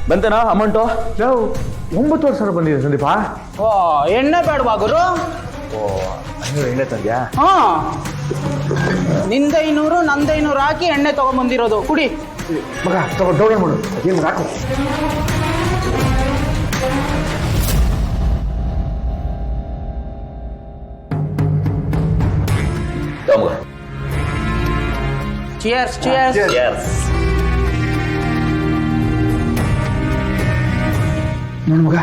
ಬಂತೇನಾ amount? 9,000 ಬಂದಿದೆ ಸಂದೀಪ. ಓ ಎಣ್ಣೆ ಬೇಡವಾ ಗುರು? ಓ 500 ಎಣ್ಣೆ ತಂದ್ಯಾ? ಹಾ, ನಿಂದ 500 ನಂದ 500 ಹಾಕಿ ಎಣ್ಣೆ ತಗೊಂಡ್ಬಂದಿರೋದು, ಕುಡಿ. ಮಗ ತಗೋ, ಡೌನ್ ಮಾಡು. ಏನು ಮಗ ಹಾಕು. Cheers cheers. ನೋಡು ಮಗ,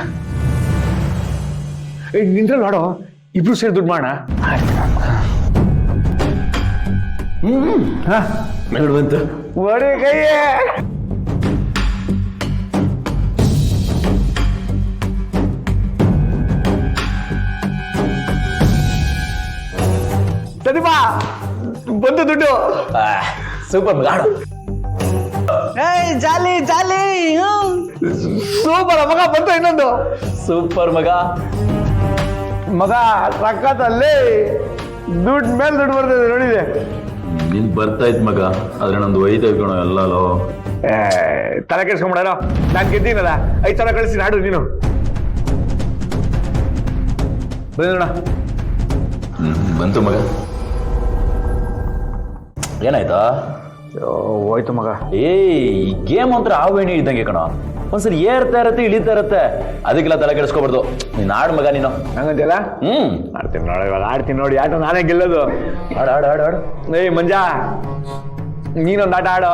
ನಿಂದ್ರಲ್ಲಿ ನೋಡೋ, ಇಬ್ರು ಸೇರಿ ದುಡ್ಡು ಮಾಡೋಣ. ನೋಡುವಂತ ಒಡೆ ಕೈಯೇ. ಸಂದೀಪ ಬಂತು ದುಡ್ಡು. ಸೂಪರ್ ಮಗ, ಆಡು. ಏಯ್ ಜಾಲಿ ಜಾಲಿ. ಸೂಪರ್ ಮಗ, ಬಂತು ಇನ್ನೊಂದು. ಸೂಪರ್ ಮಗ. ಮಗ ಸಕ್ಕತ್ತಲ್ಲಿ ದುಡ್ಡು ಮೇಲೆ ದುಡ್ಡು ಬರ್ತದೆ ನೋಡಿದೆ. ನಿನ್ ಬರ್ತಾಯ್ತು ಮಗ, ಆದ್ರೆ ನಂದು ಒಯ್ತಾ ಕಣೋ ಎಲ್ಲೋ. ತಲೆ ಕೆಡ್ಸ್ಕೊಂಬಿಡೋ, ನಾನು ಗೆದ್ದೀನಲ್ಲ, 5,000 ಕಳಿಸಿ ನಾಡು ನೀನು. ಬಂದೋಣ. ಬಂತು ಮಗ. ಏನಾಯ್ತಾ? ಹೋಯ್ತು ಮಗ. ಈ ಗೇಮ್ ಒಂಥರ ಆವೇಣಿ ಇದ್ದಂಗೆ ಕಣ, ಒಂದ್ಸರಿ ಏರ್ತಾ ಇರತ್ತೆ ಇಳಿತಾ ಇರತ್ತೆ, ಅದಕ್ಕೆಲ್ಲ ತಲೆ ಕೆಡಿಸ್ಕೊಬಾರ್ದು. ನೀನ್ ಆಡು ಮಗ ನೀನು. ಹಂಗಂತಿಯಲ್ಲ? ಆಡ್ತೀನಿ ನೋಡಿ, ಇವಾಗ ಆಡ್ತೀನಿ ನೋಡಿ. ಆಟ ನಾನೇ ಗೆಲ್ಲೋದು. ಆಡು ಆಡು ಆಡು ಆಡು. ಏಯ್ ಮಂಜಾ, ನೀನೊಂದು ಆಟ ಆಡೋ.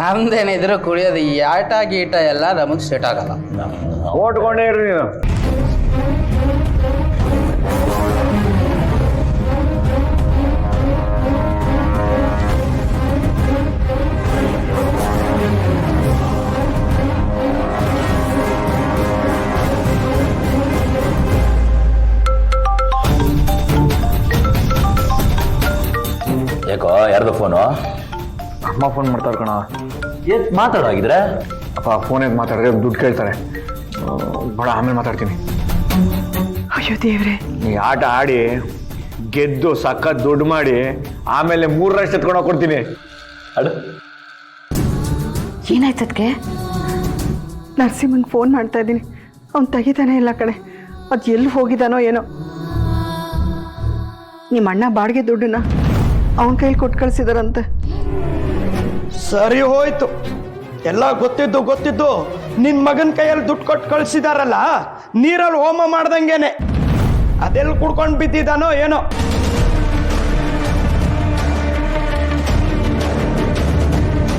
ನಮ್ದೇನಿದ್ರು ಕುಡಿಯೋದು, ಈ ಆಟ ಗೀಟ ಎಲ್ಲ ನಮಗ್ ಸೆಟ್ ಆಗಲ್ಲ. ಓಟ್ಕೊಂಡೇ ಇರ್ರಿ ನೀನು. ಯಾಕೋ ಯಾರ್ದು ಫೋನು? ಅಮ್ಮ ಫೋನ್ ಮಾಡ್ತಾರೆ ಕಣ. ಏನ್ ಮಾತಾಡೋಗಿದ್ರೆ? ಅಪ್ಪ ಫೋನ್ ಎದ್ದು ಮಾತಾಡಿದ್ರೆ ದುಡ್ಡು ಕೇಳ್ತಾರೆ. ಬಡ ಆಮೇಲೆ ಮಾತಾಡ್ತೀನಿ. ಅಯ್ಯೋ ದೇವ್ರೆ, ನೀ ಆಟ ಆಡಿ ಗೆದ್ದು ಸಖತ್ ದುಡ್ಡು ಮಾಡಿ ಆಮೇಲೆ 3 ಎತ್ಕೊಂಡು ಹೋಗ್ಕೊಡ್ತೀನಿ. ಅಡು. ಏನಾಯ್ತದ್ಕೆ? ನರಸಿಂಹಂಗೆ ಫೋನ್ ಮಾಡ್ತಾ ಇದ್ದೀನಿ, ಅವ್ನು ತೆಗಿತಾನೆ ಇಲ್ಲ ಕಡೆ. ಅದು ಎಲ್ಲಿ ಹೋಗಿದ್ದಾನೋ ಏನೋ. ನಿಮ್ಮ ಅಣ್ಣ ಬಾಡಿಗೆ ದುಡ್ಡನ್ನ ಅವನ ಕೈಲಿ ಕೊಟ್ಟು ಕಳಿಸಿದಾರಂತೆ. ಸರಿ ಹೋಯ್ತು, ಎಲ್ಲ ಗೊತ್ತಿದ್ದು ನಿನ್ ಮಗನ ಕೈಯಲ್ಲಿ ದುಡ್ಡು ಕೊಟ್ಟು ಕಳ್ಸಿದಾರಲ್ಲ, ನೀರಲ್ಲಿ ಹೋಮ ಮಾಡ್ದಂಗೆನೆ. ಅದೆಲ್ಲಿ ಕುಡ್ಕೊಂಡು ಬಿದ್ದಿದ್ದಾನೋ ಏನೋ.